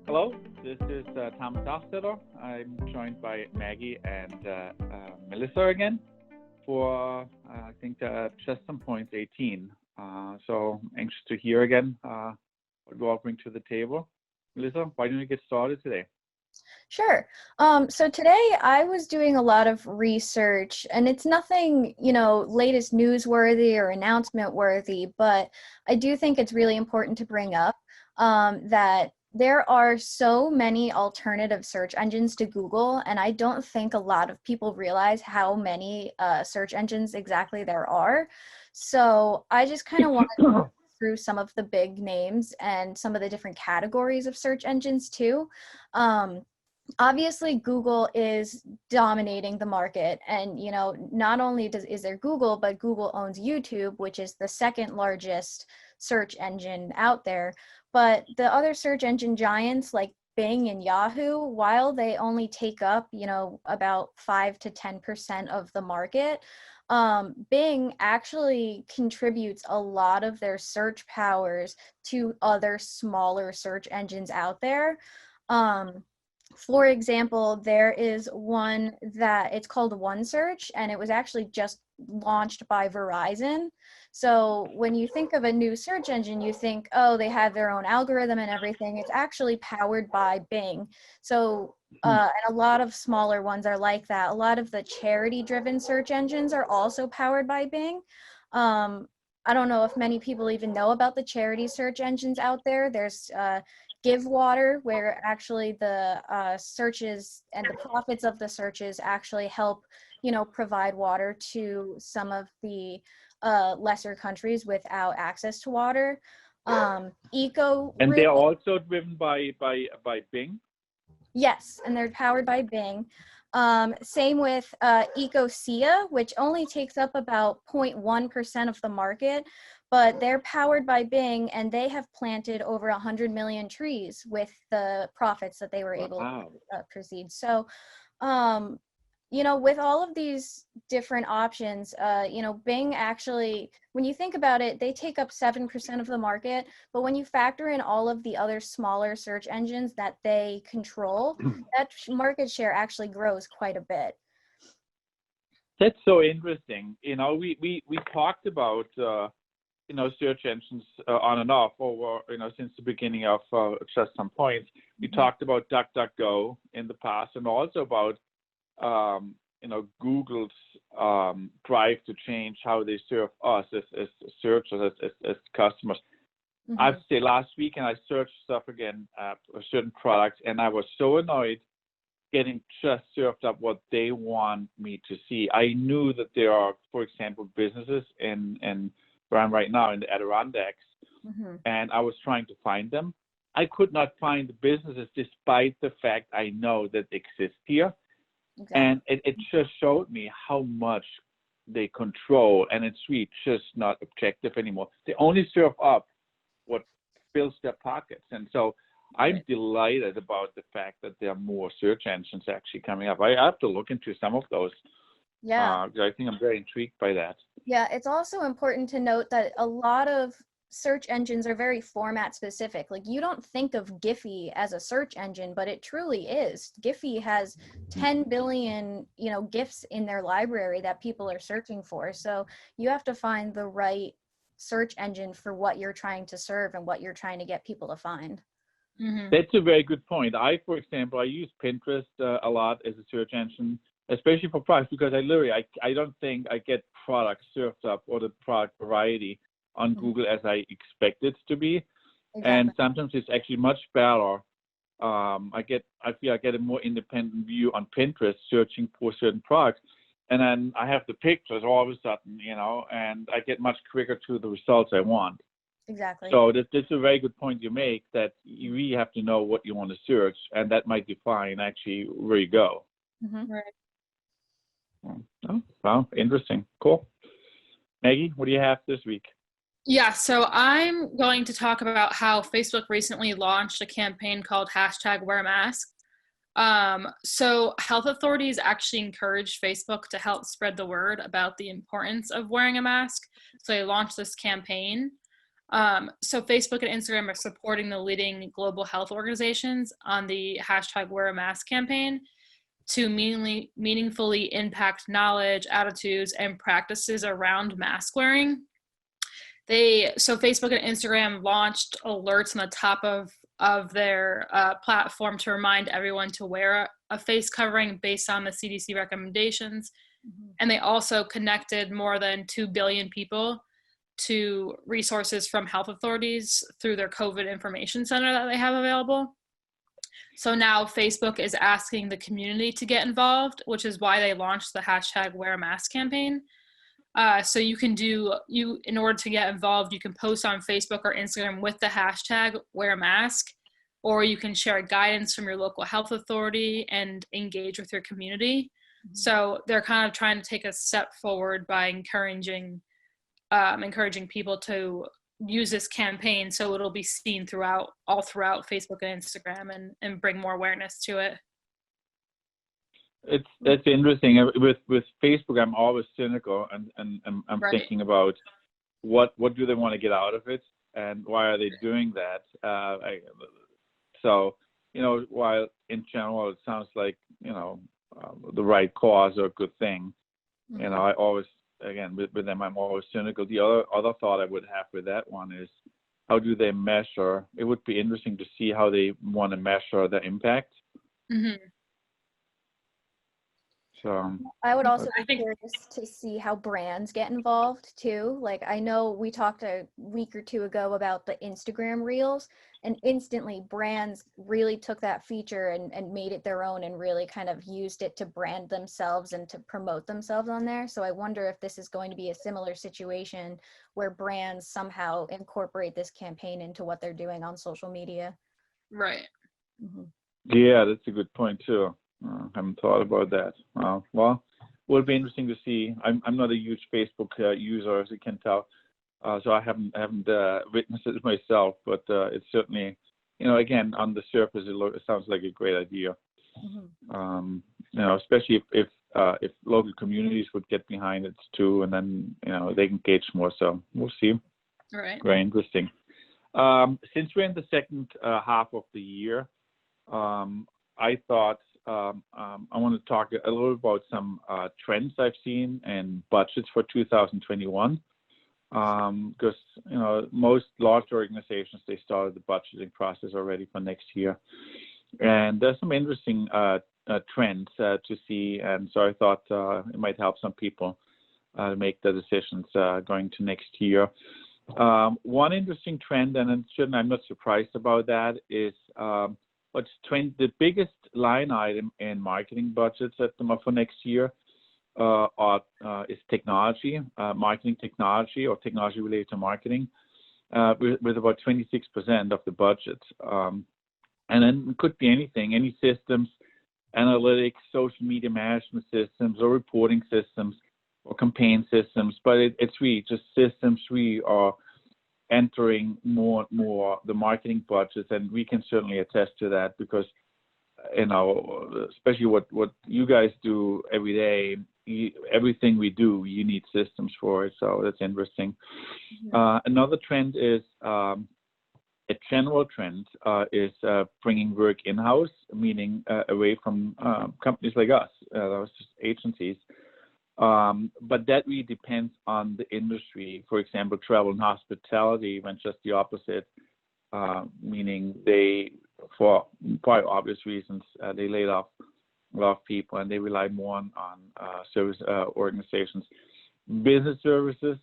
Hello, this is Thomas Hofstadter. I'm joined by Maggie and Melissa again for, I think, Just Some Points 18. So anxious to hear again what you all bring to the table. Melissa, why don't you get started today? Sure. So today I was doing a lot of research, and it's nothing, latest newsworthy or announcement worthy, but I do think it's really important to bring up that there are so many alternative search engines to Google, and I don't think a lot of people realize how many search engines exactly there are. So I just kind of want to go through some of the big names and some of the different categories of search engines too. Um, Obviously Google is dominating the market, and not only is there Google, but Google owns YouTube, which is the second largest search engine out there. But the other search engine giants like Bing and Yahoo, while they only take up about 5 to 10% of the market, Bing actually contributes a lot of their search powers to other smaller search engines out there. For example, there is one that it's called OneSearch, and it was actually just launched by Verizon. So when you think of a new search engine, you think, oh, they have their own algorithm and everything. It's actually powered by Bing. So, and a lot of smaller ones are like that. A lot of the charity-driven search engines are also powered by Bing. I don't know if many people even know about the charity search engines out there. There's Give Water, where actually the searches and the profits of the searches actually help, provide water to some of the lesser countries without access to water. Eco And Root, they're also driven by Bing. yes, and they're powered by Bing. Same with Ecosia, which only takes up about 0.1% of the market, but they're powered by Bing, and they have planted over 100 million trees with the profits that they were able Wow. to proceed. So, um, with all of these different options, Bing actually, when you think about it, they take up 7% of the market, but when you factor in all of the other smaller search engines that they control, that market share actually grows quite a bit. That's so interesting. We talked about search engines on and off over since the beginning of Just Some Points. We talked about DuckDuckGo in the past, and also about Google's drive to change how they serve us as searchers, as customers. Mm-hmm. I'd say last week, and I searched stuff again for certain products, and I was so annoyed getting just served up what they want me to see. I knew that there are, for example, businesses in where I'm right now in the Adirondacks, Mm-hmm. and I was trying to find them. I could not find the businesses despite the fact I know that they exist here. Exactly. And it just showed me how much they control, and it's really just not objective anymore. They only serve up what fills their pockets. And so I'm delighted about the fact that there are more search engines actually coming up. I have to look into some of those. Yeah. I think I'm very intrigued by that. Yeah, it's also important to note that a lot of search engines are very format specific. Like, you don't think of Giphy as a search engine, but it truly is. Giphy has 10 billion, GIFs in their library that people are searching for. So you have to find the right search engine for what you're trying to serve and what you're trying to get people to find. Mm-hmm. That's a very good point. For example, I use Pinterest a lot as a search engine, especially for products, because I don't think I get products served up or the product variety on Google as I expect it to be. Exactly. And sometimes it's actually much better. I feel I get a more independent view on Pinterest searching for certain products. And then I have the pictures all of a sudden, and I get much quicker to the results I want. Exactly. So that's a very good point you make, that you really have to know what you want to search, and that might define actually where you go. Mm-hmm. Right. Oh, wow, interesting. Cool. Maggie, what do you have this week? Yeah, so I'm going to talk about how Facebook recently launched a campaign called #WearMask. So health authorities actually encouraged Facebook to help spread the word about the importance of wearing a mask. So they launched this campaign. So Facebook and Instagram are supporting the leading global health organizations on the hashtag Wear a Mask campaign to meaningfully impact knowledge, attitudes, and practices around mask wearing. So Facebook and Instagram launched alerts on the top of their platform to remind everyone to wear a face covering based on the CDC recommendations. Mm-hmm. And they also connected more than 2 billion people to resources from health authorities through their COVID information center that they have available. So now Facebook is asking the community to get involved, which is why they launched the hashtag Wear a Mask campaign. So in order to get involved, you can post on Facebook or Instagram with the hashtag Wear a Mask, or you can share guidance from your local health authority and engage with your community. Mm-hmm. So they're kind of trying to take a step forward by encouraging people to use this campaign so it'll be seen all throughout Facebook and Instagram and bring more awareness to it. That's interesting. With Facebook, I'm always cynical, and I'm right. thinking about what do they want to get out of it, and why are they doing that? So, while in general it sounds like the right cause or a good thing, mm-hmm. I always, again, with them, I'm always cynical. The other thought I would have with that one is, how do they measure? It would be interesting to see how they want to measure the impact. Mm-hmm. So I would also be curious to see how brands get involved too. Like, I know we talked a week or two ago about the Instagram Reels, and instantly brands really took that feature and made it their own and really kind of used it to brand themselves and to promote themselves on there. So I wonder if this is going to be a similar situation where brands somehow incorporate this campaign into what they're doing on social media. Right. Mm-hmm. Yeah, that's a good point too. I haven't thought about that. Well, it will be interesting to see. I'm not a huge Facebook user, as you can tell, so I haven't witnessed it myself. But it's certainly, again, on the surface, it sounds like a great idea. Mm-hmm. Especially if local communities would get behind it too, and then they engage more. So we'll see. Right. Very interesting. Since we're in the second half of the year, I thought. I want to talk a little about some trends I've seen and budgets for 2021, because most large organizations, they started the budgeting process already for next year, and there's some interesting trends to see, and so I thought it might help some people make the decisions going to next year. One interesting trend, and I'm not surprised about that, is the biggest line item in marketing budgets for next year is technology, marketing technology, or technology related to marketing, with about 26% of the budget. And then it could be anything, any systems, analytics, social media management systems, or reporting systems, or campaign systems. But it's really just systems we are entering more and more the marketing budgets, and we can certainly attest to that because, especially what you guys do every day, everything we do, you need systems for it. So that's interesting. Mm-hmm. Another trend is a general trend is bringing work in-house, meaning away from companies like us, those agencies. But that really depends on the industry. For example, travel and hospitality went just the opposite, meaning they, for quite obvious reasons, they laid off a lot of people and they rely more on service organizations. Business services,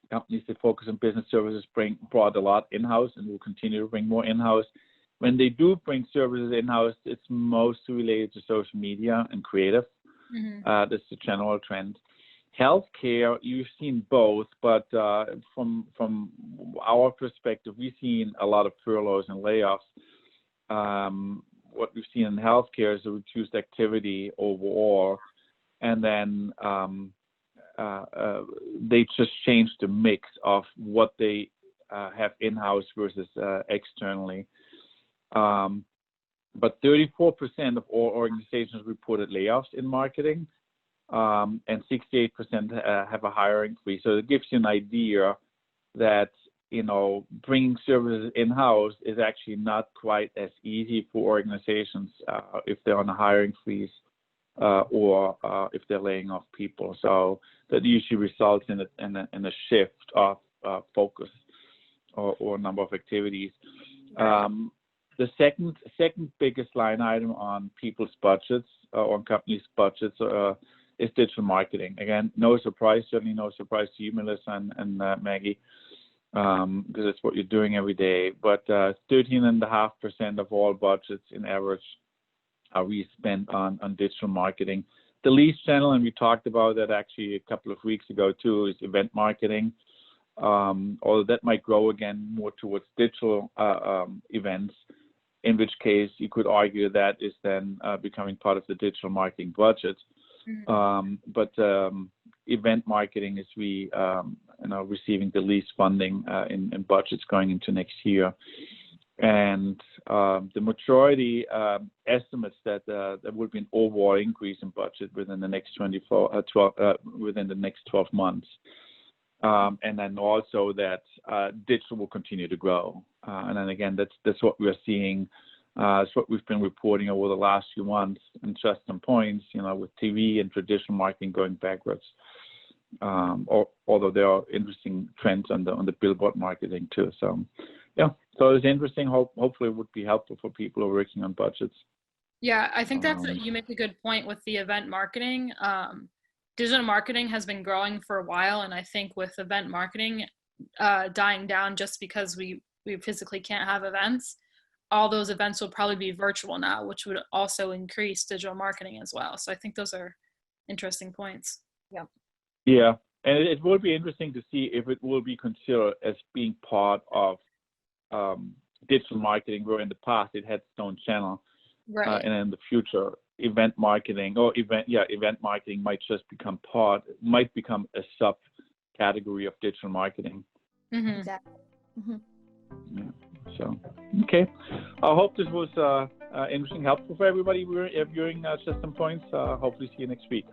companies that focus on business services brought a lot in-house and will continue to bring more in-house. When they do bring services in-house, it's mostly related to social media and creative. Mm-hmm. That's the general trend. Healthcare, you've seen both, but from our perspective, we've seen a lot of furloughs and layoffs. What we've seen in healthcare is a reduced activity overall, and then they just changed the mix of what they have in-house versus externally. But 34% of all organizations reported layoffs in marketing, and 68% have a hiring freeze. So it gives you an idea that bringing services in-house is actually not quite as easy for organizations if they're on a hiring freeze or if they're laying off people. So that usually results in a shift of focus or number of activities. The second biggest line item on people's budgets or on companies' budgets is digital marketing. Again, no surprise, certainly no surprise to you, Melissa and Maggie, because it's what you're doing every day. But 13.5% of all budgets in average are we spent on digital marketing. The least channel, and we talked about that actually a couple of weeks ago too, is event marketing. Although that might grow again more towards digital events, in which case you could argue that is then becoming part of the digital marketing budget. But event marketing is receiving the least funding in budgets going into next year. And the majority estimates that there will be an overall increase in budget within the next 12 months. And then also that digital will continue to grow. And then again, that's what we're seeing. It's what we've been reporting over the last few months and just some points, with TV and traditional marketing going backwards. Although there are interesting trends on the billboard marketing too. So, yeah, so it's interesting. Hopefully it would be helpful for people who are working on budgets. Yeah, I think you make a good point with the event marketing. Digital marketing has been growing for a while, and I think with event marketing dying down just because we physically can't have events, all those events will probably be virtual now, which would also increase digital marketing as well. So I think those are interesting points. Yeah. Yeah, and it will be interesting to see if it will be considered as being part of digital marketing, where in the past it had its own channel, right? And in the future, event marketing might just become a subcategory of digital marketing. Mm-hmm. Exactly. Mm-hmm. Yeah. So, okay. I hope this was interesting, helpful for everybody viewing Just Some Points. Hopefully see you next week.